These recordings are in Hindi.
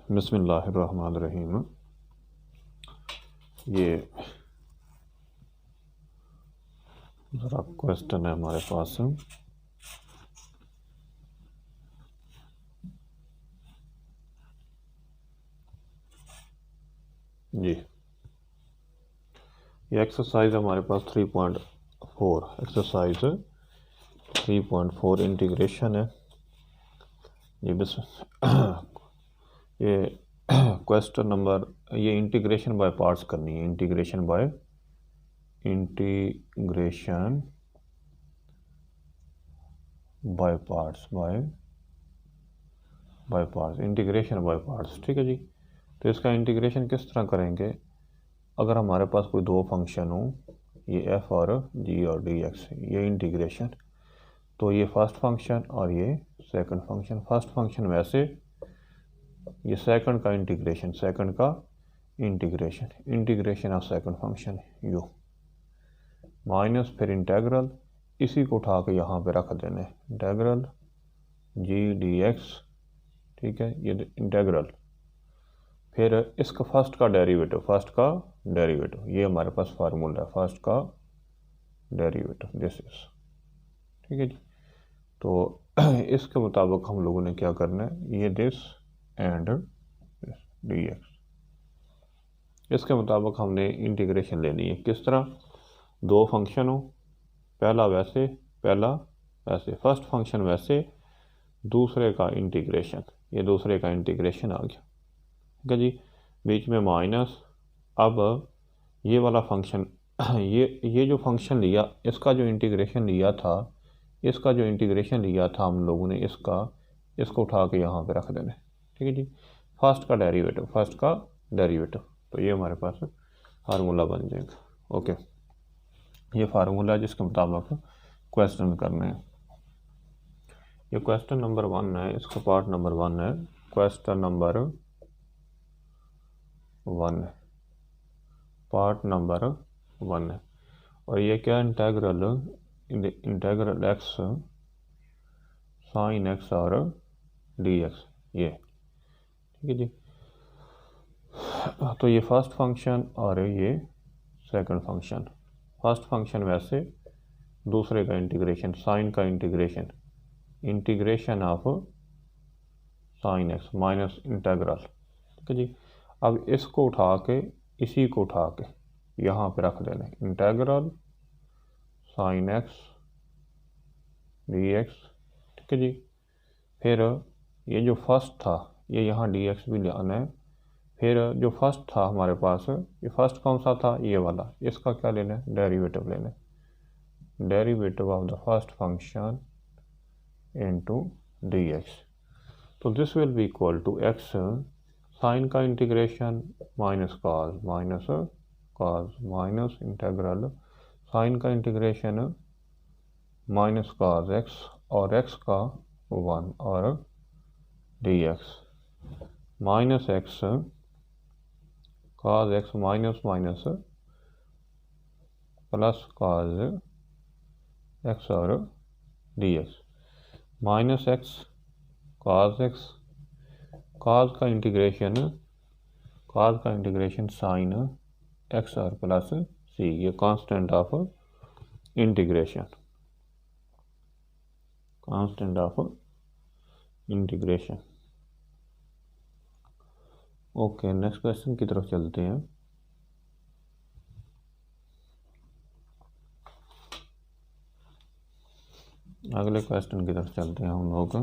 बिस्मिल्लाहिर्रहमानिर्रहीम। ये ज़रा क्वेश्चन है हमारे पास। जी, ये एक्सरसाइज हमारे पास 3.4 एक्सरसाइज 3.4 इंटीग्रेशन है। ये बस ये क्वेश्चन नंबर, ये इंटीग्रेशन बाय पार्ट्स करनी है। Integration by parts integration by parts. ठीक है जी। तो इसका इंटीग्रेशन किस तरह करेंगे? अगर हमारे पास कोई दो फंक्शन हो, ये एफ और जी और डी एक्स, ये इंटीग्रेशन, तो ये फर्स्ट फंक्शन और ये सेकंड फंक्शन। फर्स्ट फंक्शन वैसे, ये सेकंड का integration of second function you minus, फिर इंटेग्रल, इसी को उठा के यहाँ पे रख देने, इंटेग्रल जी डी एक्स। ठीक है, ये इंटेग्रल, फिर इसका फर्स्ट का डेरिवेटिव, ये हमारे पास फार्मूला है, फर्स्ट का डेरिवेटिव, दिस इज। ठीक है जी। तो इसके मुताबिक हम लोगों ने क्या करना है, ये दिस एंड डी एक्स, इसके मुताबिक हमने इंटीग्रेशन लेनी है। किस तरह? दो फंक्शन हो, पहला वैसे, फर्स्ट फंक्शन वैसे, दूसरे का इंटीग्रेशन, ये दूसरे का इंटीग्रेशन आ गया। ठीक है जी। बीच में माइनस। अब ये वाला फंक्शन, ये जो फंक्शन लिया, इसका जो इंटीग्रेशन लिया था हम लोगों ने, इसको उठा के यहाँ पे रख देना। ठीक है जी। फर्स्ट का डेरिवेटिव, तो ये हमारे पास फार्मूला बन जाएगा। ओके, ये फार्मूला है जिसके मुताबिक क्वेश्चन करने हैं। ये क्वेश्चन नंबर 1 है, इसका पार्ट नंबर 1 है, क्वेश्चन नंबर 1 है, पार्ट नंबर 1 है। और ये क्या, इंटेग्रल एक्स साइन एक्स और डी एक्स, ये। ठीक है जी। तो ये फर्स्ट फंक्शन और ये सेकंड फंक्शन। फर्स्ट फंक्शन वैसे, दूसरे का इंटीग्रेशन, साइन का integration of sine x minus integral. ठीक है जी। अब इसको उठा के, इसी को उठा के यहाँ पे रख देना, integral sine x D x. ठीक है जी। फिर ये जो फर्स्ट था, ये यहाँ डी एक्स भी लाना है। फिर जो फर्स्ट था हमारे पास, ये फर्स्ट कौन सा था, ये वाला, इसका क्या लेना है, डेरिवेटिव लेना है, derivative of the first function into d x. तो this will be equal to x sine का integration minus cos minus integral sine का इंटीग्रेशन माइनस कॉस एक्स और एक्स का 1 और d x minus x cos x minus plus cos x और d x minus x cos x, cos का इंटीग्रेशन साइन एक्स और प्लस सी, ये constant of integration, okay, next question की तरफ चलते हैं। अगले क्वेश्चन की तरफ चलते हैं हम लोग।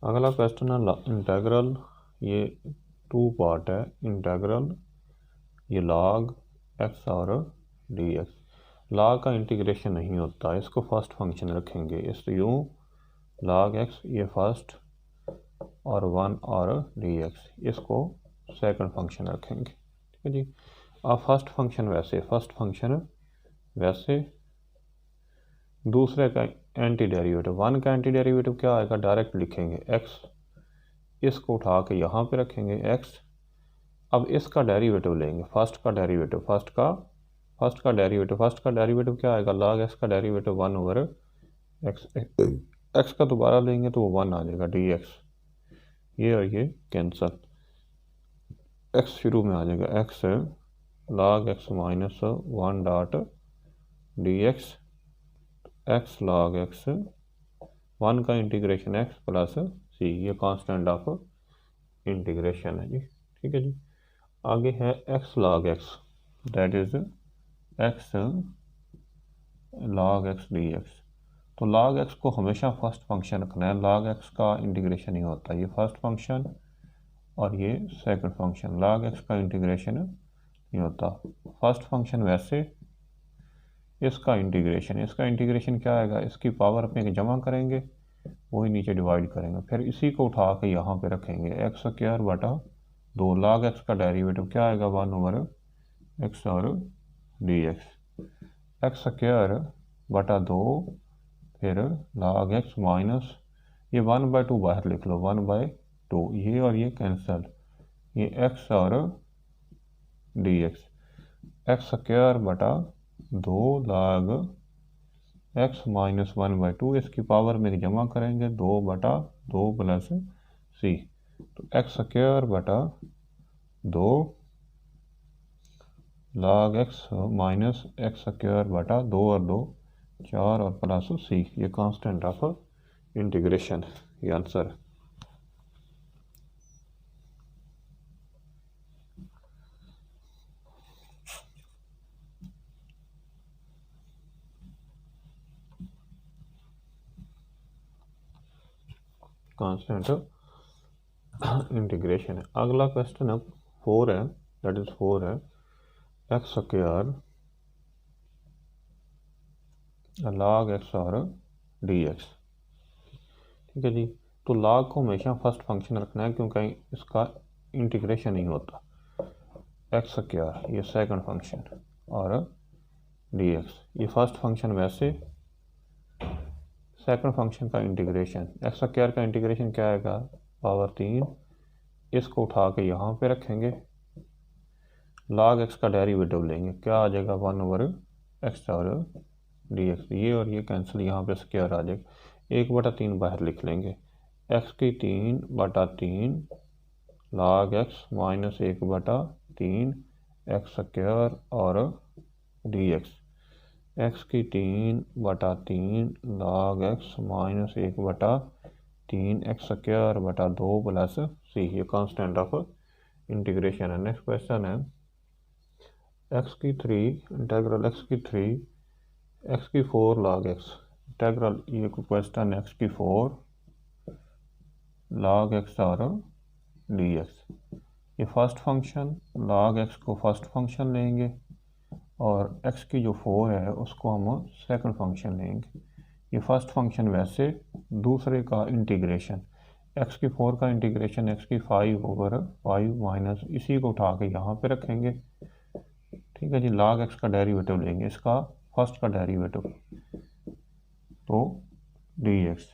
अगला क्वेश्चन है इंटेग्रल, ये 2 पार्ट है, इंटेग्रल, ये लॉग एक्स और डी एक्स। लॉग का इंटीग्रेशन नहीं होता, इसको फर्स्ट फंक्शन रखेंगे, इस यूँ लॉग एक्स, ये फर्स्ट और 1 और डी एक्स, इसको सेकंड फंक्शन रखेंगे। ठीक है जी। अब फर्स्ट फंक्शन वैसे, दूसरे का एंटी डेरिवेटिव, 1 का एंटी डेरिवेटिव क्या आएगा, डायरेक्ट लिखेंगे एक्स, इसको उठा के यहाँ पे रखेंगे एक्स। अब इसका डेरिवेटिव लेंगे, फर्स्ट का डेरिवेटिव क्या आएगा, लॉग एक्स का डेरिवेटिव 1 ओवर एक्स का दोबारा लेंगे तो वो 1 आ जाएगा डी एक्स, ये और ये कैंसल, एक्स शुरू में आ जाएगा, x log x minus 1 dot d x, x log x 1 का इंटीग्रेशन एक्स प्लस सी, ये कांस्टेंट ऑफ इंटीग्रेशन है जी। ठीक है जी। आगे है x log x, that is x log x D x. तो log x को हमेशा फर्स्ट फंक्शन रखना है, log x का इंटीग्रेशन ही होता है, ये फर्स्ट फंक्शन और ये सेकंड फंक्शन, log x का इंटीग्रेशन नहीं होता। फर्स्ट फंक्शन वैसे, इसका इंटीग्रेशन क्या आएगा, इसकी पावर अपने जमा करेंगे, वही नीचे डिवाइड करेंगे, फिर इसी को उठा के यहाँ पे रखेंगे, एक्स स्क्वायर बटा 2, log x का डेरिवेटिव क्या आएगा 1 ओवर एक्स और डी एक्स, एक्स स्क्वायर बटा 2 फिर log x माइनस ये 1/2 बाहर लिख लो, 1/2, ये और ये कैंसल, ये x और डी एक्स, एक्स स्क्वायर बटा 2 log x माइनस 1/2, इसकी पावर में जमा करेंगे 2/2 प्लस सी, तो एक्स स्क्वायर बटा 2 log x minus x square बटा 2 और 2 4 और प्लस सी, ये कांस्टेंट ऑफ इंटीग्रेशन, ये आंसर। कांस्टेंट इंटीग्रेशन है। अगला क्वेश्चन है 4 है, दैट इज 4 है, एक्स स्क्वायर log x और डी एक्स। ठीक है जी। तो log को हमेशा फर्स्ट फंक्शन रखना है क्योंकि इसका इंटीग्रेशन नहीं होता, एक्स स्क्वायर ये सेकंड फंक्शन और डी एक्स ये फर्स्ट फंक्शन, वैसे सेकंड फंक्शन का इंटीग्रेशन, एक्स स्क्वायर का इंटीग्रेशन क्या आएगा पावर 3, इसको उठा के यहाँ पे रखेंगे, log x का डेरिवेटिव लेंगे, क्या आ जाएगा 1 ओवर एक्स और डी एक्स, ये और ये कैंसिल, यहाँ पे स्क्वायर आ जाएगा, 1/3 बाहर लिख लेंगे, x की 3/3 log x minus 1/3 x square और डी एक्स, एक्स की 3/3 log x minus 1/3 x square बटा 2 प्लस सी, ये कांस्टेंट ऑफ इंटीग्रेशन है। नेक्स्ट क्वेश्चन है एक्स की 3 इंटेग्रल एक्स की 4 log x इंटेग्रल, ये क्वेश्चन एक्स की 4 log x और डी एक्स, ये फर्स्ट फंक्शन, log x को फर्स्ट फंक्शन लेंगे और x की जो 4 है उसको हम सेकंड फंक्शन लेंगे, ये फर्स्ट फंक्शन वैसे, दूसरे का इंटीग्रेशन, x की 4 का इंटीग्रेशन x की 5 ओवर 5 माइनस, इसी को उठा के यहाँ पे रखेंगे। ठीक है जी। log x का डेरिवेटिव लेंगे, इसका फर्स्ट का डेरिवेटिव, तो डी एक्स,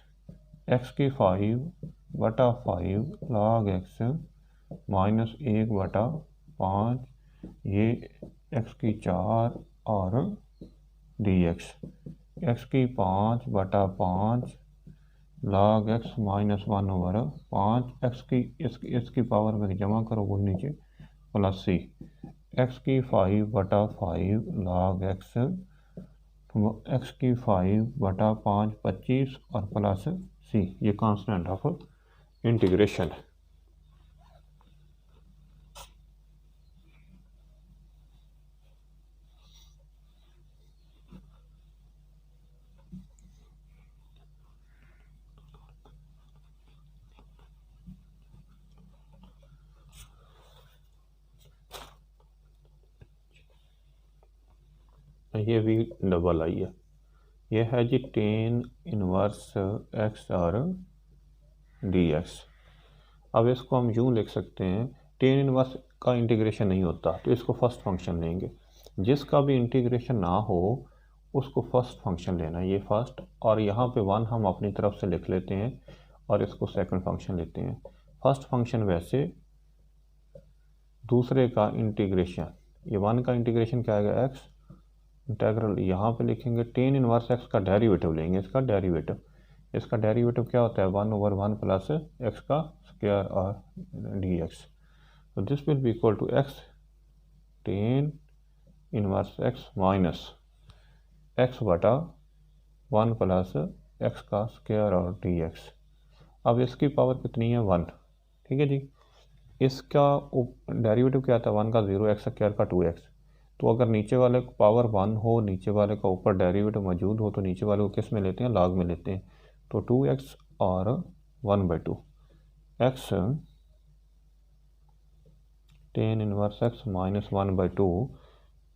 एक्स की 5/5 log x माइनस 1/5, ये x की 4 और डी एक्स, एक्स की 5/5 log x minus 1 over 5, x की इसकी पावर में जमा करो, वही नीचे प्लस सी, एक्स की 5/5 log x, एक्स की 5/5 25 और प्लस सी, ये कांस्टेंट ऑफ इंटीग्रेशन है। ये भी डबल आई है, ये है जी tan इनवर्स एक्स और डी एक्स। अब इसको हम यूँ लिख सकते हैं, tan इनवर्स का इंटीग्रेशन नहीं होता तो इसको फर्स्ट फंक्शन लेंगे, जिसका भी इंटीग्रेशन ना हो उसको फर्स्ट फंक्शन लेना, ये फर्स्ट, और यहाँ पे 1 हम अपनी तरफ से लिख लेते हैं और इसको सेकंड फंक्शन लेते हैं। फर्स्ट फंक्शन वैसे, दूसरे का इंटीग्रेशन, ये 1 का इंटीग्रेशन क्या आएगा एक्स, इंटेग्रल यहाँ पे लिखेंगे, tan इनवर्स एक्स का डेरिवेटिव लेंगे, इसका डेरिवेटिव, इसका डेरिवेटिव क्या होता है 1/1 प्लस एक्स का स्क्वायर और डी एक्स। तो this will be equal to x tan inverse x minus x बटा 1 प्लस एक्स का स्क्वायर और डी एक्स। अब इसकी पावर कितनी है 1, ठीक है जी। इसका डेरिवेटिव क्या आता है 1 का 0, एक्स स्क्वायर का 2x। तो अगर नीचे वाले को पावर 1 हो, नीचे वाले का ऊपर डेरिवेटिव मौजूद हो, तो नीचे वाले को किस में लेते हैं, लॉग में लेते हैं। तो 2x और 1/2 x tan inverse x minus 1/2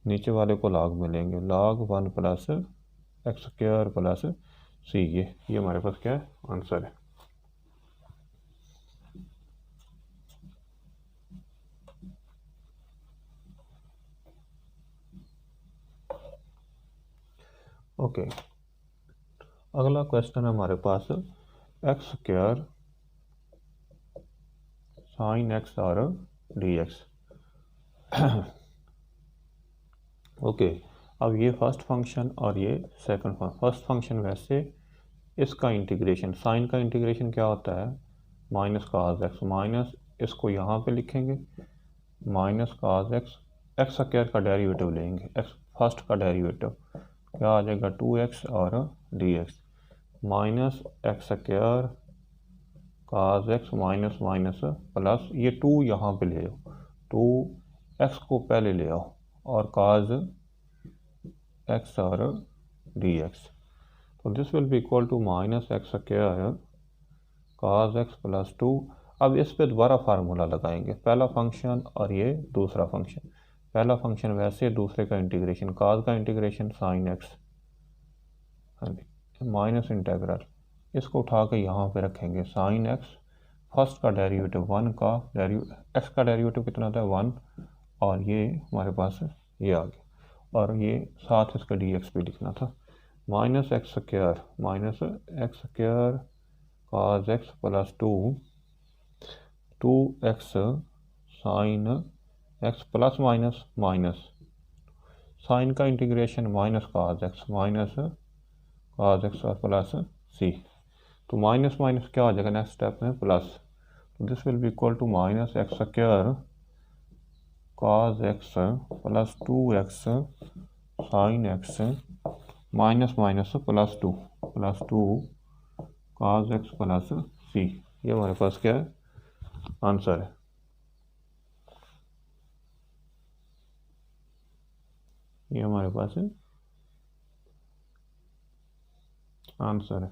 नीचे वाले को लॉग में लेंगे, log 1 plus x square plus सी। ये हमारे पास क्या है, आंसर है। ओके अगला क्वेश्चन है हमारे पास एक्स स्क्वायर साइन एक्स और डी एक्स। ओके अब ये फर्स्ट फंक्शन और ये सेकंड फंक्शन। फर्स्ट फंक्शन वैसे इसका इंटीग्रेशन, साइन का इंटीग्रेशन क्या होता है माइनस काज एक्स, माइनस इसको यहाँ पे लिखेंगे minus cos x, x square का डेरिवेटिव लेंगे, एक्स फर्स्ट का डेरिवेटिव क्या आ जाएगा 2x और d x minus x square cos x minus minus plus ये 2 यहाँ पे ले आओ, 2x को पहले ले आओ और काज एक्स और डी एक्स। तो this will be equal to minus x square cos x plus 2। अब इस पे दोबारा फार्मूला लगाएंगे, पहला फंक्शन और ये दूसरा फंक्शन। पहला फंक्शन वैसे, दूसरे का इंटीग्रेशन, काज का इंटीग्रेशन साइन एक्स, हाँ जी, माइनस इंटेग्रल, इसको उठा के यहाँ पे रखेंगे साइन एक्स, फर्स्ट का डेरिवेटिव 1 का एक्स का डेरिवेटिव कितना था 1, और ये हमारे पास ये आ गया, और ये साथ इसका डी एक्स भी लिखना था, minus x square cos x plus 2x sine x plus minus minus sine का इंटीग्रेशन माइनस काज एक्स और प्लस सी। तो माइनस माइनस क्या हो जाएगा नेक्स्ट स्टेप में प्लस, तो this will be equal to minus x square cos x plus 2x sine x minus minus plus 2 cos x plus सी। ये हमारे पास क्या है, आंसर है। ये हमारे पास है आंसर है।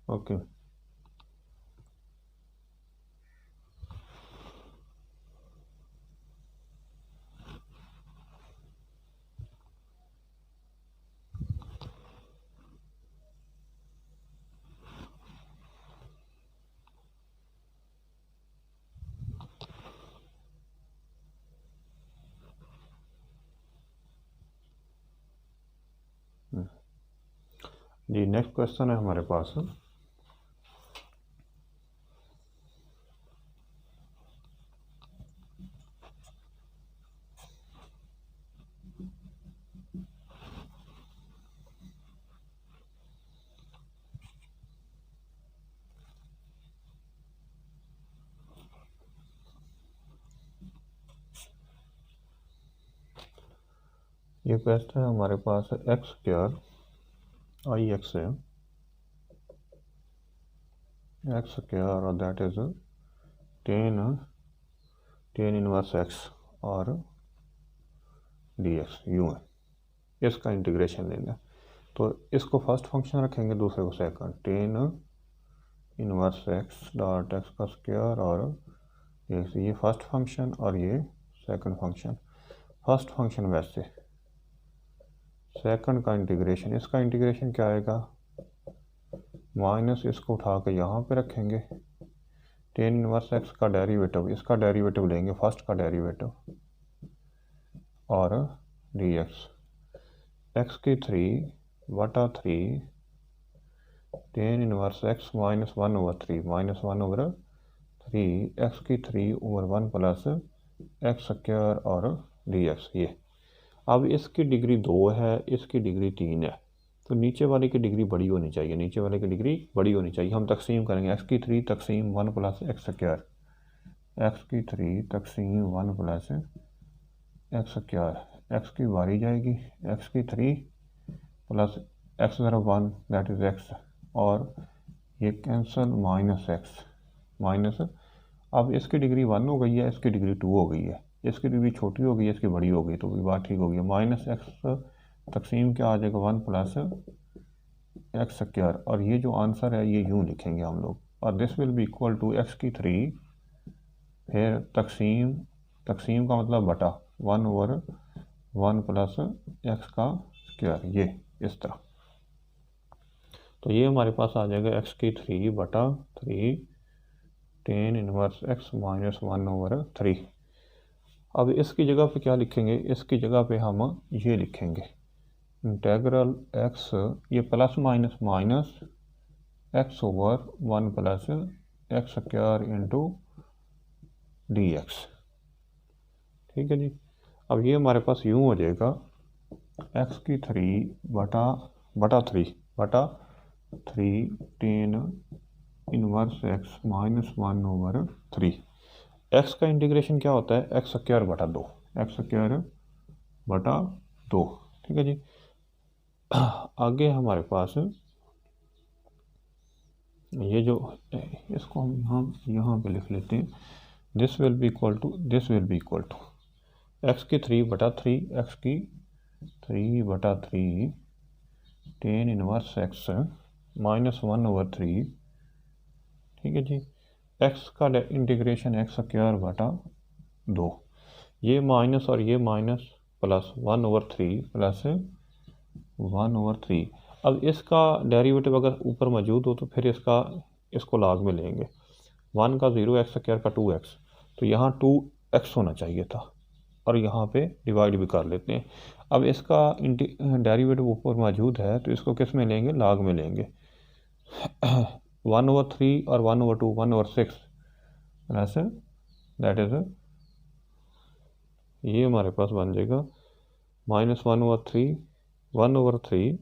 ओके जी, नेक्स्ट क्वेश्चन है हमारे पास ये क्वेश्चन है हमारे पास एक्स स्क्वायर आई एक्स है, एक्स स्क्वायर और that is ten inverse x और डी एक्स यूँ है, इसका इंटीग्रेशन लेना है। तो इसको फर्स्ट फंक्शन रखेंगे, दूसरे को second, ten inverse x dot x का स्क्वायर और ये फर्स्ट फंक्शन और ये सेकंड फंक्शन। फर्स्ट फंक्शन वैसे सेकंड का इंटीग्रेशन, इसका इंटीग्रेशन क्या आएगा, माइनस इसको उठा के यहाँ पे रखेंगे, टेन इनवर्स एक्स का डेरिवेटिव, इसका डेरिवेटिव लेंगे, फर्स्ट का डेरिवेटिव, और डी एक्स की 3/3 टेन इनवर्स एक्स -1/3 -1/3 एक्स की 3/1 प्लस एक्स स्क्वायर और डी एक्स। ये अब इसकी डिग्री 2 है, इसकी डिग्री 3 है, तो नीचे वाले की डिग्री बड़ी होनी चाहिए, नीचे वाले की डिग्री बड़ी होनी चाहिए। हम तकसीम करेंगे, एक्स की 3 तकसीम 1 प्लस एक्स स्क्वायर, एक्स की 3 तकसीम 1 प्लस एक्स स्क्वायर, एक्स की बारी जाएगी, एक्स की 3 प्लस एक्स ज़रा 1 दैट इज़ एक्स, और ये कैंसल माइनस एक्स माइनस, अब इसकी डिग्री 1 हो गई है, इसकी डिग्री 2 हो गई है, इसकी डिग्री छोटी हो गई है, इसकी बड़ी हो गई, तो भी बात ठीक हो गई। माइनस एक्स तकसीम क्या आ जाएगा, 1 प्लस एक्स स्क्वायर, और ये जो आंसर है ये यूँ लिखेंगे हम लोग, और this will be equal to x की 3 फिर तकसीम का मतलब बटा 1/1 प्लस एक्स का स्क्वायर, ये इस तरह। तो ये हमारे पास आ जाएगा एक्स की 3/3 टेन इनवर्स एक्स -1/3। अब इसकी जगह पे क्या लिखेंगे, इसकी जगह पे हम ये लिखेंगे इंटेग्रल एक्स, ये plus minus minus x/1 plus x square into D x. ठीक है जी। अब ये हमारे पास यूँ हो जाएगा एक्स की 3/3 टेन इनवर्स एक्स -1/3। एक्स का इंटीग्रेशन क्या होता है, एक्स स्क्वायर बटा 2, एक्स स्क्वायर बटा 2। ठीक है जी। आगे हमारे पास ये जो, इसको हम यहाँ पे लिख लेते हैं, this will be equal to x की 3/3 एक्स की 3/3 टेन इनवर्स एक्स -1/3। ठीक है जी। एक्स का इंटीग्रेशन एक्स स्क्वायर बटा 2, ये माइनस और ये माइनस प्लस 1/3 प्लस 1/3। अब इसका डेरिवेटिव अगर ऊपर मौजूद हो तो फिर इसको लाग में लेंगे, 1 का 0 एक्स स्क्वायर का 2x, तो यहाँ 2x होना चाहिए था, और यहाँ पे डिवाइड भी कर लेते हैं। अब इसका डेरिवेटिव ऊपर मौजूद है तो इसको किस में लेंगे, लाग में लेंगे, 1/3 और 1/2 1/6 प्लस दैट इज, ये हमारे पास बन जाएगा -1/3 1/3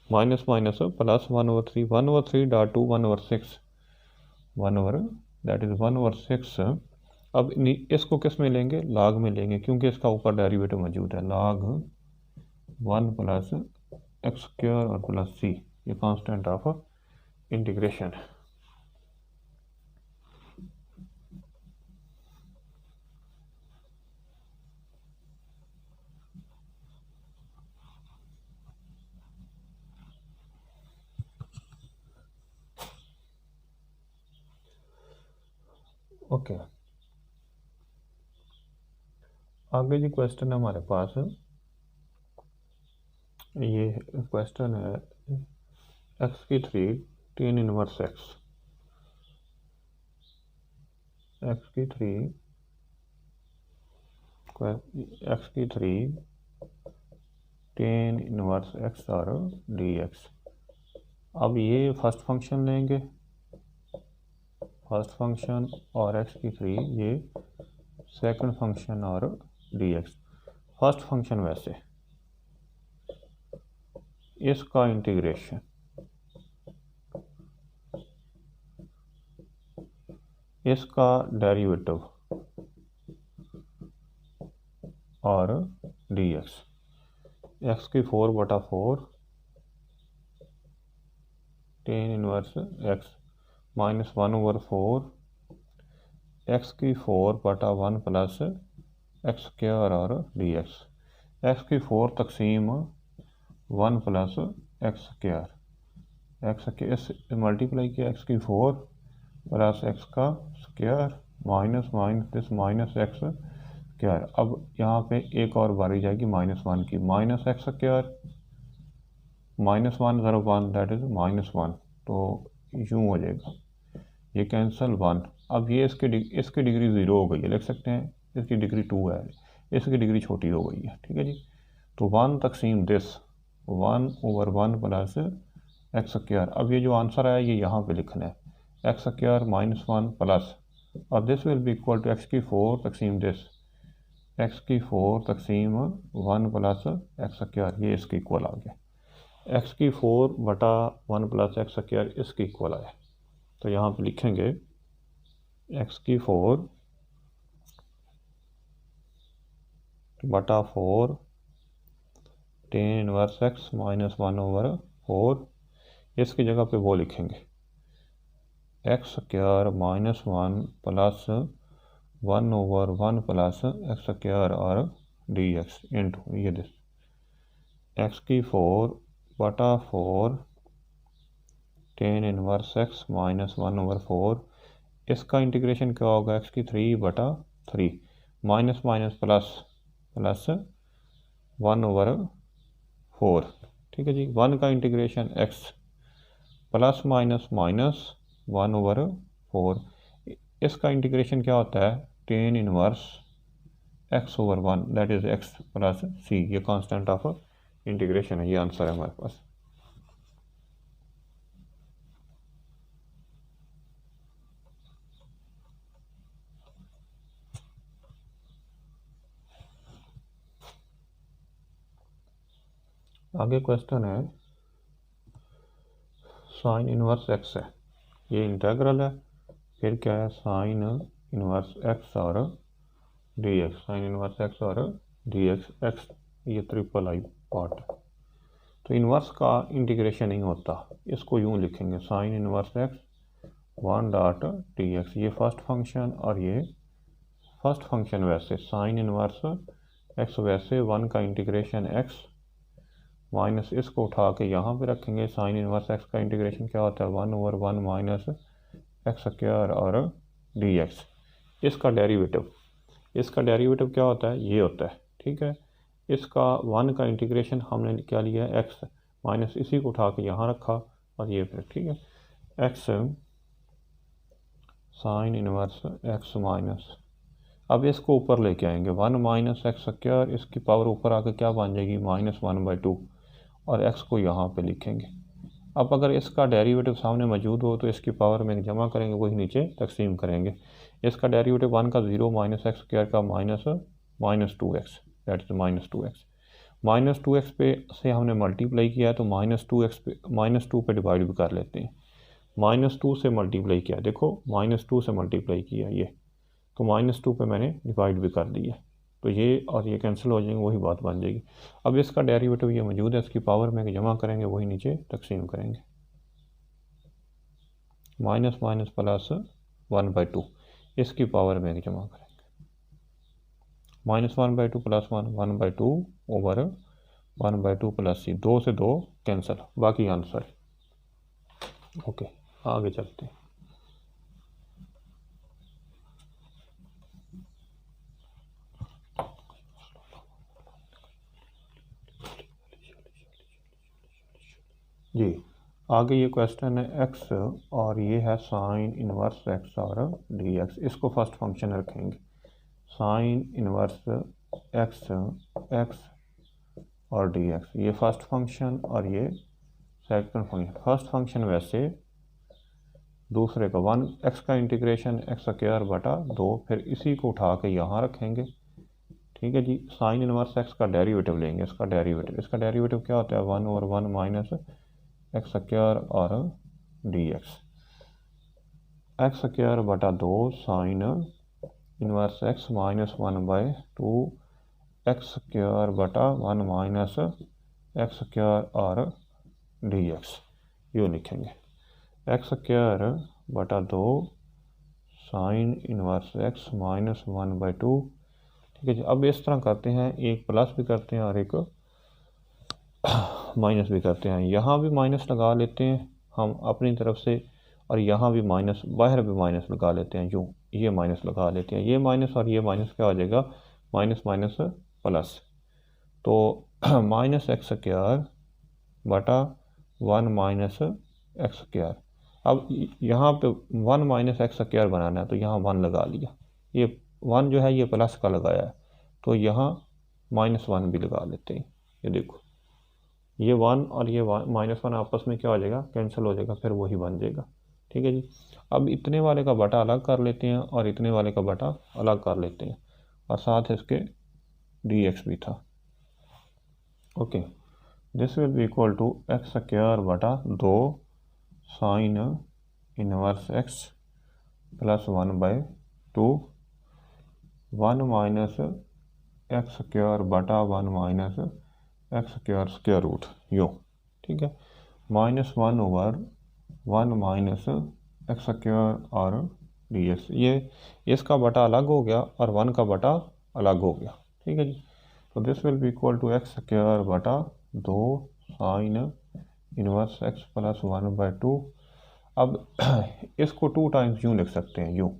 minus minus plus 1/3 1/3 1/6 that is 1/6। अब इसको किस में लेंगे, लाग में लेंगे, क्योंकि इसका ऊपर डेरिवेटिव मौजूद है, लाग 1 प्लस एक्स स्क्वायर और प्लस सी, ये कांस्टेंट ऑफ इंटीग्रेशन है। ओके आगे जी क्वेश्चन है हमारे पास, ये क्वेश्चन है एक्स की 3 टेन इनवर्स एक्स की 3 टेन इनवर्स एक्स और डी एक्स। अब ये फर्स्ट फंक्शन लेंगे, फर्स्ट फंक्शन, और एक्स की 3 ये सेकंड फंक्शन और डी एक्स। फर्स्ट फंक्शन वैसे इसका इंटीग्रेशन, इसका डेरिवेटिव और डी एक्स की 4/4 टेन इनवर्स एक्स -1/4 एक्स की 4/1 प्लस एक्स स्क्वायर और डी एक्स की 4 तकसीम 1 प्लस एक्स स्क्वायर, एक्स के इस मल्टीप्लाई किया, एक्स की 4 प्लस एक्स का square minus this minus x square. अब यहाँ पे एक और बारी जाएगी -1 की, माइनस एक्स स्क्वायर -1 ज़रा 1 दैट इज़ -1, तो यूँ हो जाएगा, ये कैंसिल 1। अब ये इसकी डिग्री 0 हो गई है, लिख सकते हैं इसकी डिग्री 2 है, इसकी डिग्री छोटी हो गई है, ठीक है जी। तो 1 तकसीम दिस 1/1 प्लस एक्स स्क्वायर। अब ये जो आंसर है ये यहाँ पे लिखना है, एक्स स्क्वायर -1 प्लस, और this will be equal to x की 4 तकसीम दिस, एक्स की 4 तकसीम 1 प्लस एक्स स्क्वायर, ये इसके इक्वल आ गया। एक्स की 4/1 प्लस एक्स स्क्वायर इसके इक्वल आया। तो यहाँ पे लिखेंगे एक्स की 4/4 tan इनवर्स एक्स -1/4, इसकी जगह पे वो लिखेंगे x square -1 plus 1/1 plus x square और डी एक्स इंटू ये दिस एक्स की 4/4 tan इनवर्स एक्स -1/4, इसका इंटीग्रेशन क्या होगा, एक्स की 3/3 माइनस माइनस प्लस प्लस 1/4, ठीक है जी। 1 का integration x plus minus minus 1/4, इसका इंटीग्रेशन क्या होता है, tan inverse x/1 that is x plus सी, ये कांस्टेंट ऑफ इंटीग्रेशन है, ये आंसर है हमारे पास। आगे क्वेश्चन है साइन इनवर्स एक्स है, ये इंटेग्रल है, फिर क्या है साइन इनवर्स एक्स और d x, sine inverse x और डी एक्स, एक्स ये ट्रिपल आई पार्ट है। तो इनवर्स का इंटीग्रेशन नहीं होता, इसको यूँ लिखेंगे साइन इनवर्स एक्स 1.dx, ये फर्स्ट फंक्शन और ये फर्स्ट फंक्शन, वैसे साइन इनवर्स एक्स वैसे 1 का इंटीग्रेशन एक्स माइनस इसको उठा के यहाँ पे रखेंगे, साइन इनवर्स एक्स का इंटीग्रेशन क्या होता है 1/1 माइनस एक्स स्क्वायर और डी एक्स, इसका डेरिवेटिव क्या होता है, ये होता है, ठीक है। इसका 1 का इंटीग्रेशन हमने क्या लिया है एक्स माइनस इसी को उठा के यहाँ रखा और ये फिर, ठीक है, x sine inverse x minus, अब इसको ऊपर लेके आएंगे 1 माइनस एक्स स्क्वायर, इसकी पावर ऊपर आके क्या बन जाएगी -1/2, और x को यहाँ पे लिखेंगे। अब अगर इसका डेरिवेटिव सामने मौजूद हो तो इसकी पावर में जमा करेंगे, वही नीचे तकसीम करेंगे। इसका डेरिवेटिव 1 का 0 माइनस एक्स स्क्वायर का -2x दैट इज -2x पे से हमने मल्टीप्लाई किया है, तो -2 पे डिवाइड भी कर लेते हैं। -2 से मल्टीप्लाई किया, देखो -2 से मल्टीप्लाई किया ये, तो -2 पे मैंने डिवाइड भी कर दिया, तो ये और ये कैंसिल हो जाएंगे, वही बात बन जाएगी। अब इसका डेरिवेटिव ये मौजूद है, इसकी पावर में जमा करेंगे, वही नीचे तकसीम करेंगे, माइनस माइनस प्लस 1/2, इसकी पावर में जमा करेंगे, -1/2 प्लस 1/2 ओवर 1/2 प्लस सी, 2 से 2 कैंसिल, बाकी आंसर। ओके आगे चलते हैं। जी आगे ये क्वेश्चन है एक्स और ये है साइन इनवर्स एक्स और डी एक्स, इसको फर्स्ट फंक्शन रखेंगे, साइन इनवर्स एक्स और डी एक्स, ये फर्स्ट फंक्शन और ये सेकंड फंक्शन। फर्स्ट फंक्शन वैसे, दूसरे का 1 एक्स का इंटीग्रेशन एक्स स्क्वायर बटा 2, फिर इसी को उठा के यहाँ रखेंगे, ठीक है जी। साइन इनवर्स एक्स का डेरिवेटिव लेंगे, इसका डेरिवेटिव क्या होता है 1/1 माइनस एक्स स्क्वायर और डी एक्स स्क्वायर बटा 2 sine inverse x -1/2 x square बटा 1 माइनस एक्स स्क्वायर और डी एक्स, यूँ लिखेंगे एक्स स्क्वायर बटा 2 साइन इनवर्स एक्स -1/2, ठीक है जी। अब इस तरह करते हैं, एक प्लस भी करते हैं और एक माइनस भी करते हैं, यहाँ भी माइनस लगा लेते हैं हम अपनी तरफ से, और यहाँ भी माइनस, बाहर भी माइनस लगा लेते हैं, यूँ ये माइनस लगा लेते हैं, ये माइनस और ये माइनस क्या हो जाएगा माइनस माइनस प्लस, तो माइनस एक्स स्क्वायर बटा 1 माइनस एक्स स्क्वायर। अब यहाँ पे 1 माइनस एक्स स्क्वायर बनाना है तो यहाँ 1 लगा लिया, ये 1 जो है ये प्लस का लगाया है तो यहाँ -1 भी लगा लेते हैं। ये देखो ये 1 और ये -1 आपस में क्या हो जाएगा, कैंसिल हो जाएगा, फिर वही बन जाएगा। ठीक है जी। अब इतने वाले का बटा अलग कर लेते हैं और इतने वाले का बटा अलग कर लेते हैं और साथ इसके dx भी था। Okay, this will be equal to x square बटा 2 sine inverse x plus 1/2 1 minus x square बटा 1 minus x square square root यो। ठीक है, -1 ओवर 1 माइनस एक्स स्क्वायर और dx, ये इसका बटा अलग हो गया और 1 का बटा अलग हो गया। ठीक है जी। तो this will be equal to x square बटा 2 साइन इनवर्स एक्स प्लस 1/2। अब इसको 2 टाइम्स यूँ लिख सकते हैं, यूँ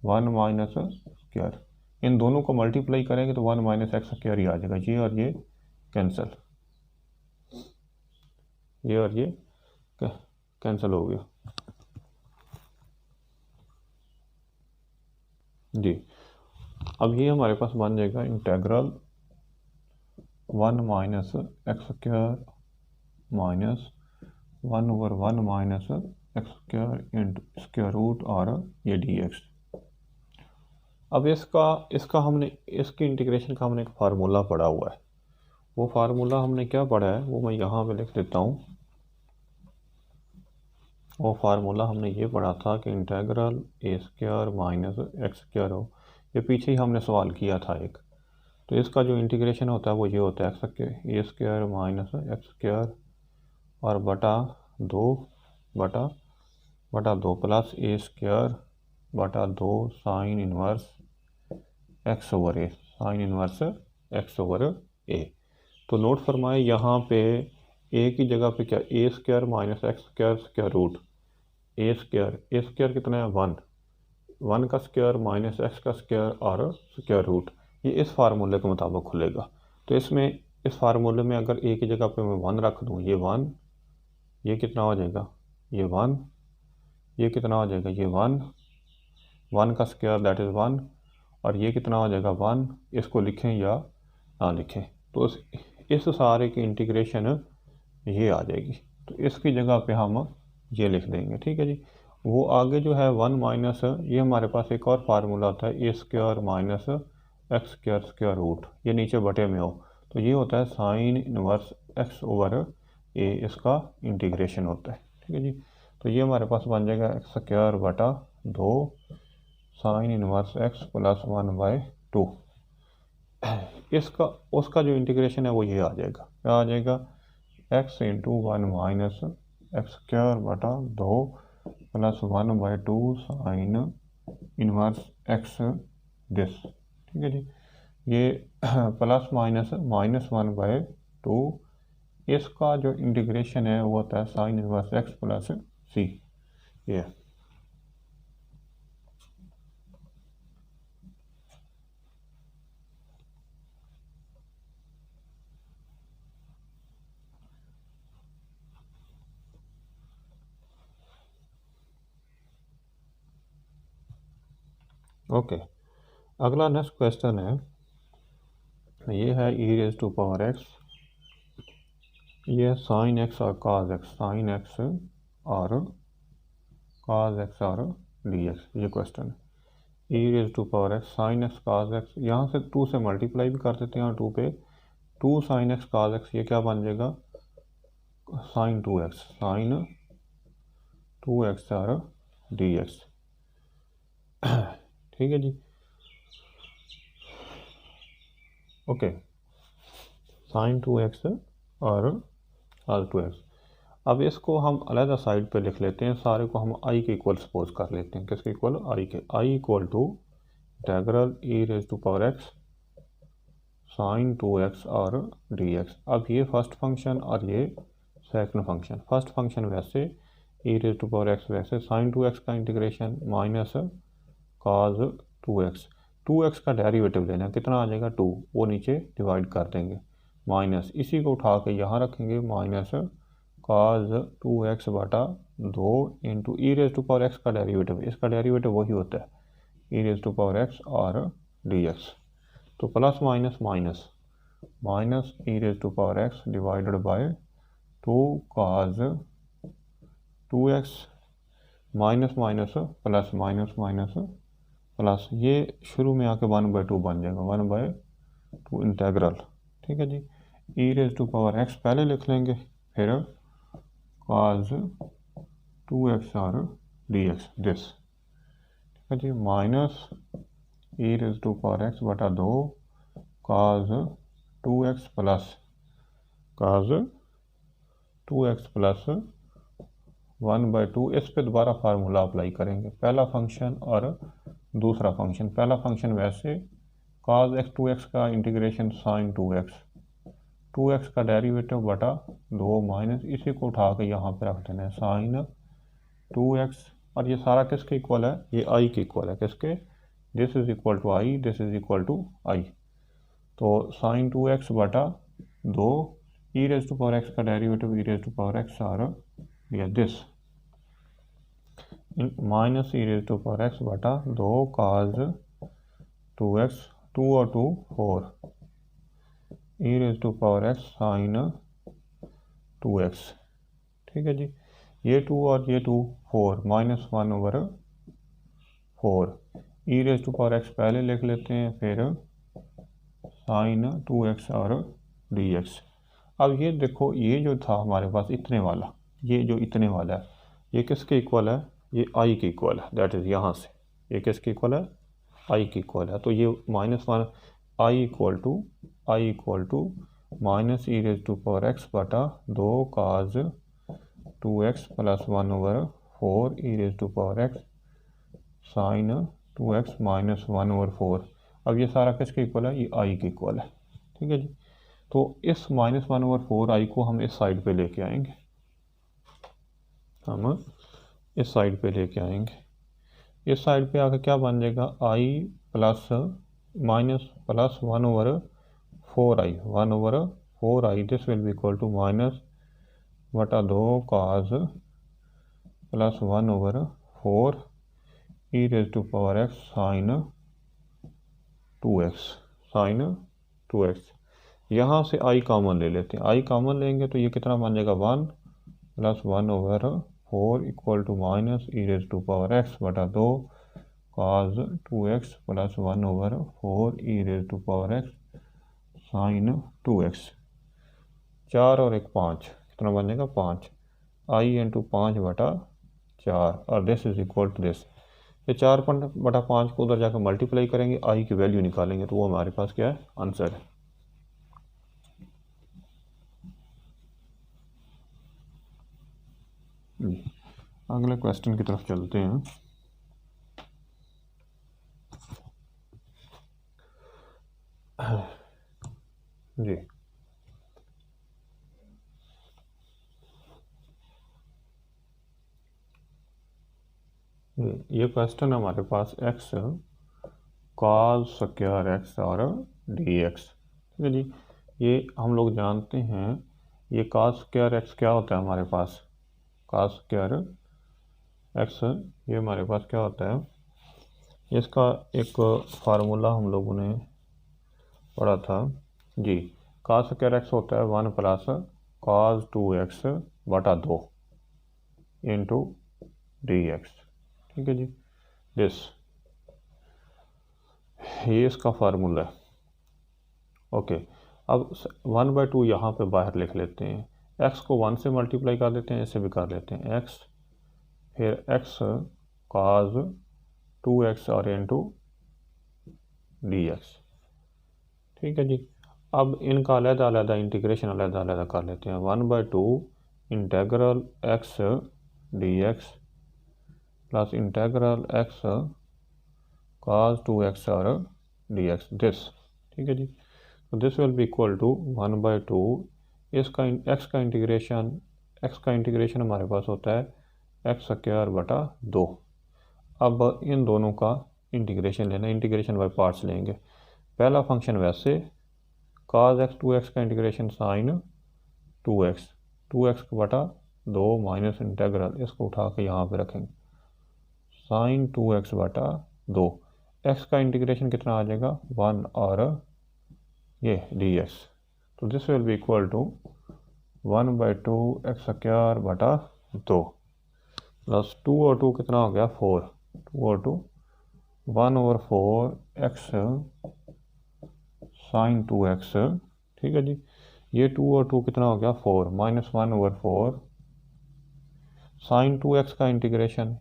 1 माइनस स्क्वायर, इन दोनों को मल्टीप्लाई करेंगे तो 1 माइनस एक्स स्क्वायर ही आ जाएगा, ये और ये कैंसिल, ये और ये कैंसिल हो गया जी। अब ये हमारे पास बन जाएगा integral 1 minus x square minus 1 over 1 minus x square into square root और ये dx। अब इसका हमने इसकी इंटीग्रेशन का हमने एक फार्मूला पढ़ा हुआ है, वो फार्मूला हमने क्या पढ़ा है वो मैं यहाँ पे लिख देता हूँ। वो फार्मूला हमने ये पढ़ा था कि इंटेग्रल ए स्क्वायर माइनस एक्स स्क्वायर हो, ये पीछे ही हमने सवाल किया था एक। तो इसका जो इंटीग्रेशन होता है वो ये होता है A square minus x square और बटा 2 प्लस ए स्क्वायर बटा 2 साइन इनवर्स एक्स ओवर ए, साइन इनवर्स एक्स ओवर ए। तो नोट फरमाए यहाँ पे ए की जगह पे क्या, A square minus x square square root A square कितना है 1 का स्क्वायर माइनस एक्स का स्क्वायर और स्क्वायर रूट, ये इस फार्मूले के मुताबिक खुलेगा। तो इसमें इस फार्मूले में अगर ए की जगह पे मैं 1 रख दूँ, ये 1, ये कितना हो जाएगा, ये 1, ये कितना हो जाएगा, ये 1 का स्क्वायर दैट इज़ 1 और ये कितना हो जाएगा 1, इसको लिखें या ना लिखें तो इस सारे की इंटीग्रेशन ये आ जाएगी। तो इसकी जगह पे हम ये लिख देंगे। ठीक है जी। वो आगे जो है 1 माइनस, ये हमारे पास एक और फार्मूला होता है A square minus x square square root, ये नीचे बटे में हो तो ये होता है sine inverse x over A, इसका इंटीग्रेशन होता है। ठीक है जी। तो ये हमारे पास बन जाएगा एक्स स्क्वायर बटा 2 साइन इनवर्स एक्स प्लस 1/2, इसका उसका जो इंटीग्रेशन है वो ये आ जाएगा, क्या आ जाएगा, x into 1 minus x square बटा 2 plus 1/2 sign inverse x this. ठीक है जी। ये प्लस माइनस -1/2, इसका जो इंटीग्रेशन है वो होता है साइन इनवर्स एक्स प्लस सी। ये ओके। अगला नेक्स्ट क्वेश्चन है, ये है e raise to power x, ये साइन एक्स और काज एक्स, साइन एक्स और काज एक्स और डी एक्स, ये क्वेश्चन है। E raise to power x sine x cos x, यहाँ से 2 से मल्टीप्लाई भी कर देते हैं और 2 पे 2 साइन एक्स काज एक्स, ये क्या बन जाएगा साइन 2x, साइन 2x और डी एक्स। ठीक है जी। ओके, साइन 2x और cos 2x। अब इसको हम अलग साइड पे लिख लेते हैं, सारे को हम i के इक्वल सपोज कर लेते हैं। किसके इक्वल, i के। i equal to integral e raise to power x sine 2x और dx। अब ये फर्स्ट फंक्शन और ये सेकंड फंक्शन, फर्स्ट फंक्शन वैसे ई रेज टू पावर x वैसे, साइन 2x का integration minus cos 2x, 2x का डेरिवेटिव लेना, कितना आ जाएगा 2, वो नीचे डिवाइड कर देंगे माइनस इसी को उठा के यहाँ रखेंगे माइनस cos 2x बटा 2 into e raise to power x का डेरिवेटिव, इसका डेरिवेटिव वही होता है e raise to power x और dx। तो plus minus minus minus e raise to power x divided by 2 cos 2x minus minus plus minus minus plus, ये शुरू में आके 1/2 बन जाएगा 1/2 इंटेग्रल। ठीक है जी, ई रेज टू पावर एक्स पहले लिख लेंगे, फिर cos 2x और dx दिस। ठीक है जी, minus e raise to power x बटा 2 cos 2x plus cos 2x plus 1/2। इस पे दोबारा फार्मूला अप्लाई करेंगे, पहला फंक्शन और दूसरा फंक्शन। पहला फंक्शन वैसे cos x 2x का इंटीग्रेशन sin 2x, 2x का डेरिवेटिव बटा 2 माइनस इसी को उठा के यहाँ पे रख देना है sin 2x, और ये सारा किसके इक्वल है, ये i के इक्वल है। किसके, this is equal to i, this is equal to i। तो sin 2x बटा 2 e raise to power x का derivative e raise to power x और या this minus e raise to power x बटा 2 cos 2x, 2 और 2 4 e raise to power x sin 2x। ठीक है जी, ये 2 और ये 2 4 minus 1/4 e raise to power x पहले लिख लेते हैं, फिर sin 2x और dx। अब ये देखो, ये जो था हमारे पास इतने वाला, ये जो इतने वाला है ये किसके इक्वल है, ये i के इक्वल है। दैट इज़ यहाँ से ये किसके इक्वल है, i के इक्वल है। तो ये -1 i equal to minus e raise to power x बटा 2 cos 2x plus 1/4 e raise to power x sin 2x minus 1/4। अब ये सारा किसके इक्वल है, ये i के इक्वल है। ठीक है जी, तो इस -1/4 i को हम इस साइड पे लेके आएंगे, हम इस साइड पे लेके आएंगे। इस साइड पे आकर क्या बन जाएगा, i plus minus plus 1/4i, 1/4i this will be equal to minus बटा 2 cos plus 1/4 e raise to power x sin 2x। यहाँ से i कॉमन ले लेते हैं, i कॉमन लेंगे तो ये कितना बन जाएगा 1 plus 1/4 equal to minus e raise to power x बटा 2 cos 2x plus 1/4 e raise to power x sin 2x। 4 और 1 5, कितना बन जाएगा 5 i इंटू 5 बटा 4 और this is equal to this. ये 4 बटा 5 को उधर जाकर मल्टीप्लाई करेंगे, i की वैल्यू निकालेंगे, तो वो हमारे पास क्या है, आंसर है। अगले क्वेश्चन की तरफ चलते हैं। जी, ये क्वेश्चन हमारे पास x cos स्क्वायर x और dx। ठीक है जी, ये हम लोग जानते हैं, ये cos स्क्वायर x क्या होता है हमारे पास, cos स्क्वायर x ये हमारे पास क्या होता है, इसका एक फार्मूला हम लोगों ने पढ़ा था जी। cos स्क्वायर x होता है 1 प्लस cos 2x बटा 2 इंटू dx। ठीक है जी, दिस ये इसका फार्मूला है। ओके, अब 1/2 यहाँ पे बाहर लिख लेते हैं, x को 1 से मल्टीप्लाई कर लेते हैं, ऐसे भी कर लेते हैं x, फिर x cos 2x और इंटू dx। ठीक है जी, अब इनका अलग-अलग इंटीग्रेशन अलग-अलग कर लेते हैं। 1/2 integral x dx plus integral x cos 2x और dx दिस। ठीक है जी, तो this will be equal to 1/2 इसका x का इंटीग्रेशन हमारे पास होता है x स्क्वायर बटा 2। अब इन दोनों का इंटीग्रेशन लेना, इंटीग्रेशन बाय पार्ट्स लेंगे। पहला फंक्शन वैसे cos x 2x का इंटीग्रेशन साइन 2x 2x बटा 2 माइनस इंटेग्रल, इसको उठा के यहाँ पे रखेंगे साइन 2x बटा 2, x का इंटीग्रेशन कितना आ जाएगा 1 और ये dx, तो this will be equal to 1/2 x square बटा 2 प्लस 2 और 2 कितना हो गया 4, 2 और 2 1/4 x साइन 2x, ठीक है जी। ये 2 और 2 कितना हो गया 4 माइनस 1/4 साइन 2x का इंटीग्रेशन,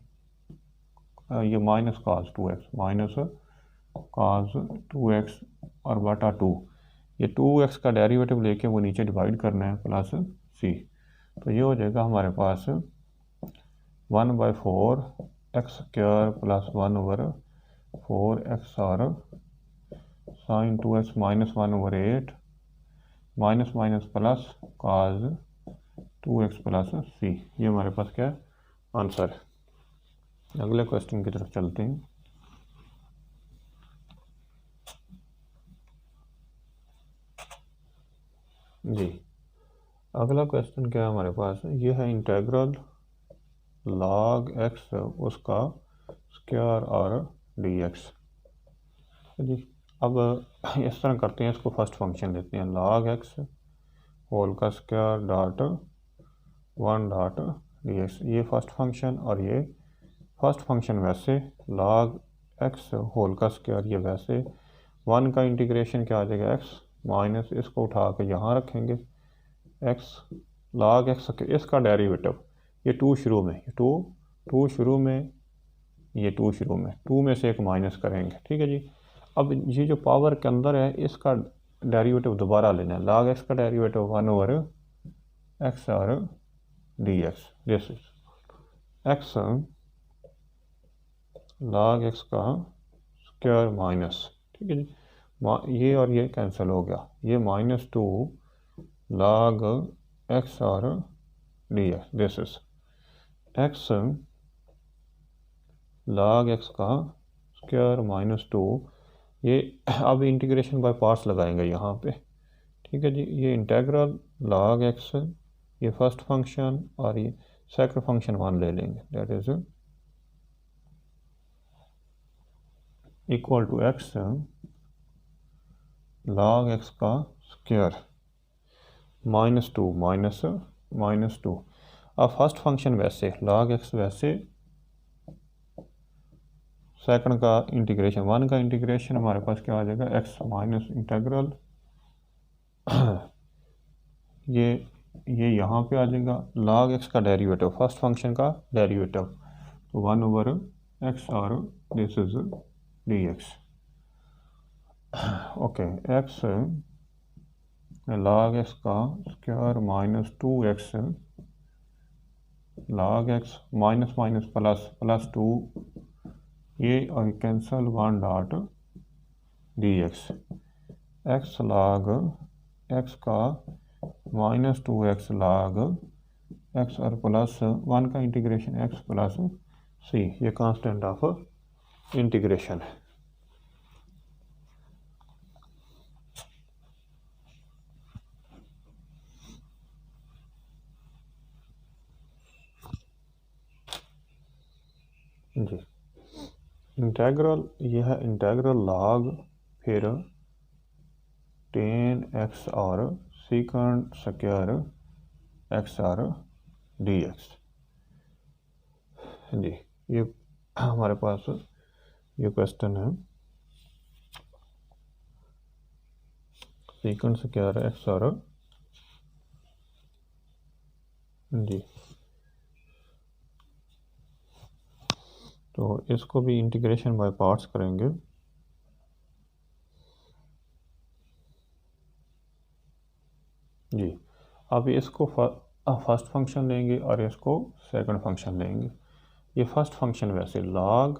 ये minus cos 2x minus cos 2x और बटा 2, ये 2x का डेरिवेटिव लेके वो नीचे डिवाइड करना है प्लस c, तो ये हो जाएगा हमारे पास 1/4 x स्क्वायर प्लस 1/4 x और sine 2x minus 1/8 minus minus plus cos 2x plus c, ये हमारे पास क्या है आंसर है। अगले क्वेश्चन की तरफ चलते हैं। जी अगला क्वेश्चन क्या है हमारे पास, ये है इंटेग्रल log x उसका स्क्वायर और dx जी। अब इस तरह करते हैं, इसको फर्स्ट फंक्शन लेते हैं log x होल का स्क्वायर डॉट 1 डॉट dx, ये फर्स्ट फंक्शन और ये फर्स्ट फंक्शन वैसे log x होल का स्क्वायर, ये वैसे 1 का इंटीग्रेशन क्या आ जाएगा x माइनस, इसको उठा के यहाँ रखेंगे x log x, इसका डेरिवेटिव ये 2 शुरू में, 2 शुरू में, ये 2 शुरू में, 2 में से एक माइनस करेंगे, ठीक है जी। अब ये जो पावर के अंदर है इसका डेरिवेटिव दोबारा लेना है, log x का डेरिवेटिव 1/x और dx, this is x log x का स्क्वायर माइनस, ठीक है जी, ये और ये कैंसिल हो गया, ये -2 log x और dx, this is x log x का स्क्वायर -2, ये अब इंटीग्रेशन बाय पार्ट्स लगाएंगे यहाँ पे, ठीक है जी। ये इंटेग्रल log x, ये फर्स्ट फंक्शन और ये सेकंड फंक्शन 1 ले लेंगे, that is equal to x log x का स्क्वायर -2 अब फर्स्ट फंक्शन वैसे log x वैसे, सेकंड का इंटीग्रेशन 1 का इंटीग्रेशन हमारे पास क्या आ जाएगा x माइनस इंटेग्रल ये यहाँ पे आ जाएगा log x का डेरिवेटिव, फर्स्ट फंक्शन का डेरिवेटिव 1/x और this is dx, okay x log x का square -2x log x minus minus plus 2, ये और cancel 1 dot dx, x log x का -2x log x और प्लस 1 का इंटीग्रेशन x प्लस c, ये कांस्टेंट ऑफ इंटीग्रेशन है। जी इंटेग्रल, यह है इंटेग्रल log फिर tan x और सेकंड स्क्वायर x और dx जी। ये हमारे पास ये क्वेश्चन है, सेकंड स्क्वायर x और जी, तो इसको भी इंटीग्रेशन बाय पार्ट्स करेंगे। जी अब इसको फर्स्ट फंक्शन लेंगे और इसको सेकंड फंक्शन लेंगे। ये फर्स्ट फंक्शन वैसे log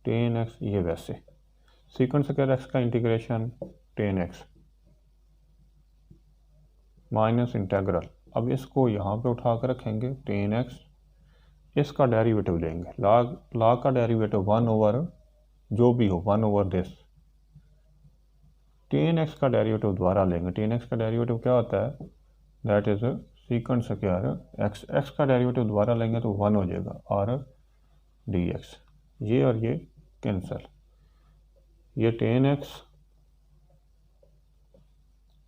tan x, ये वैसे सेकंड स्क्वायर x का integration tan x minus integral, अब इसको यहाँ पे उठा कर रखेंगे tan x, इसका डेरिवेटिव लेंगे, log का डेरिवेटिव 1 ओवर जो भी हो 1 ओवर दिस टेन एक्स का डेरिवेटिव दोबारा लेंगे। टेन एक्स का डेरिवेटिव क्या होता है, that is secant square x. X का डेरिवेटिव दोबारा लेंगे तो 1 हो जाएगा और डी एक्स, ये और ये कैंसिल। ये tan x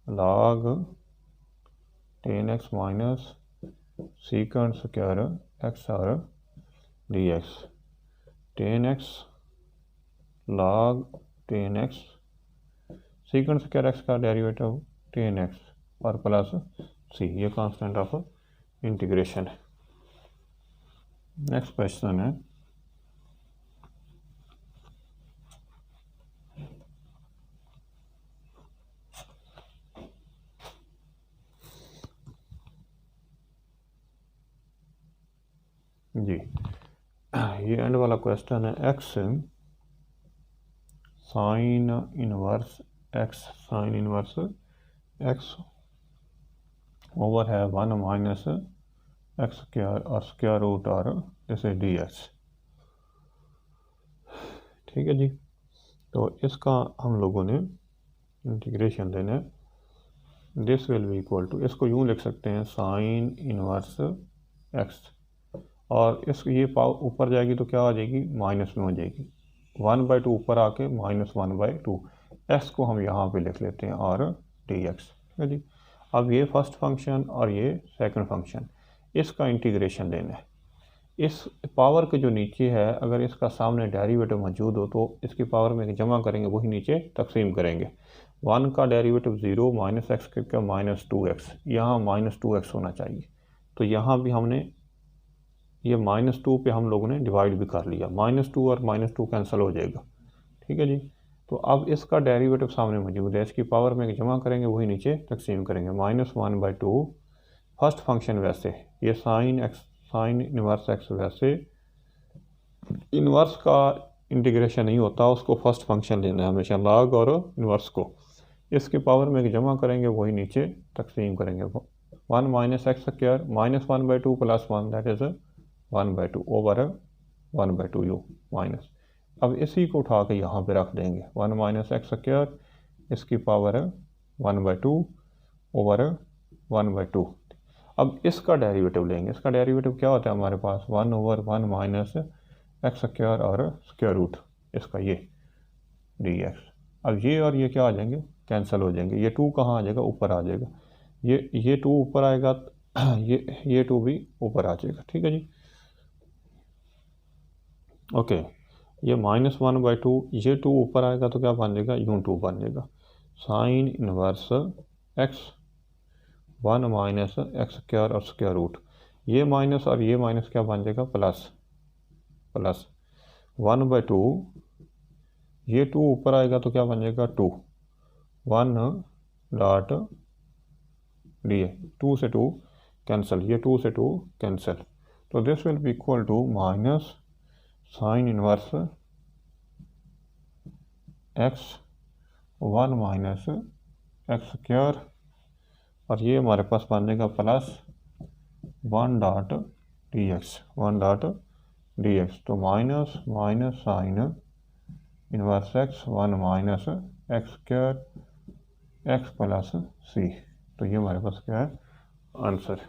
log tan x minus secant square x और d x, tan x log tan x secant square x का डेरिवेटिव टेन एक्स और प्लस सी, ये कांस्टेंट ऑफ इंटीग्रेशन है। नेक्स्ट क्वेश्चन है जी, ये एंड वाला क्वेश्चन है। X sine inverse x over है 1 माइनस एक्स स्क्वायर और स्क्वायर रूट और जैसे डी एक्स। ठीक है जी, तो इसका हम लोगों ने इंटीग्रेशन लेना है। This will be equal to, इसको यूँ लिख सकते हैं साइन इनवर्स एक्स, और इस ये पावर ऊपर जाएगी तो क्या आ जाएगी, माइनस में हो जाएगी। 1/2 ऊपर आके -1/2, एक्स को हम यहाँ पे लिख लेते हैं और डी एक्स। ठीक है जी, अब ये फर्स्ट फंक्शन और ये सेकंड फंक्शन, इसका इंटीग्रेशन लेना है। इस पावर के जो नीचे है, अगर इसका सामने डेरिवेटिव मौजूद हो तो इसकी पावर में जमा करेंगे, वही नीचे तकसीम करेंगे। 1 का डेरिवेटिव 0 माइनस एक्स का -2x, यहाँ -2x होना चाहिए। तो यहाँ भी हमने ये -2 पे हम लोगों ने डिवाइड भी कर लिया, -2 और -2 कैंसिल हो जाएगा। ठीक है जी, तो अब इसका डेरिवेटिव सामने मौजूद है, इसकी पावर में जमा करेंगे, वही नीचे तकसीम करेंगे। -1/2 फर्स्ट फंक्शन वैसे, ये साइन इनवर्स एक्स वैसे इनवर्स का इंटीग्रेशन नहीं होता, उसको फर्स्ट फंक्शन लेना है हमेशा, लॉग और इनवर्स को। इसके पावर में जमा करेंगे, वही नीचे तकसीम करेंगे। 1 minus x square -1/2 + 1 that is 1/2 over 1/2 you minus. अब इसी को उठा के यहाँ पे रख देंगे, 1 माइनस एक्स स्क्वायर, इसकी पावर है 1/2 ओवर 1/2। अब इसका डेरिवेटिव लेंगे। इसका डेरिवेटिव क्या होता है हमारे पास, 1/1 माइनस एक्स स्क्वायर और स्क्वायर रूट इसका ये डी एक्स। अब ये और ये क्या आ जाएंगे, कैंसिल हो जाएंगे। ये 2 कहाँ आ जाएगा, ऊपर आ जाएगा। ये 2 ऊपर आएगा, ये 2 भी ऊपर आ जाएगा। ठीक है जी, ओके। ये -1/2, ये 2 ऊपर आएगा तो क्या बन जाएगा, यूँ 2 बन जाएगा। Sign inverse x 1 minus x square और स्क्वायर रूट, ये माइनस और ये माइनस क्या बन जाएगा, प्लस 1/2, ये 2 ऊपर आएगा तो क्या बन जाएगा 2, 1 डॉट डी, 2 से 2 कैंसिल, ये 2 से 2 कैंसिल। तो this will be equal to minus sine inverse x 1 minus x square, और ये हमारे पास बन जाएगा प्लस 1 डॉट डी एक्स। तो minus sine inverse x 1 minus x square x plus सी। तो ये हमारे पास क्या है, आंसर।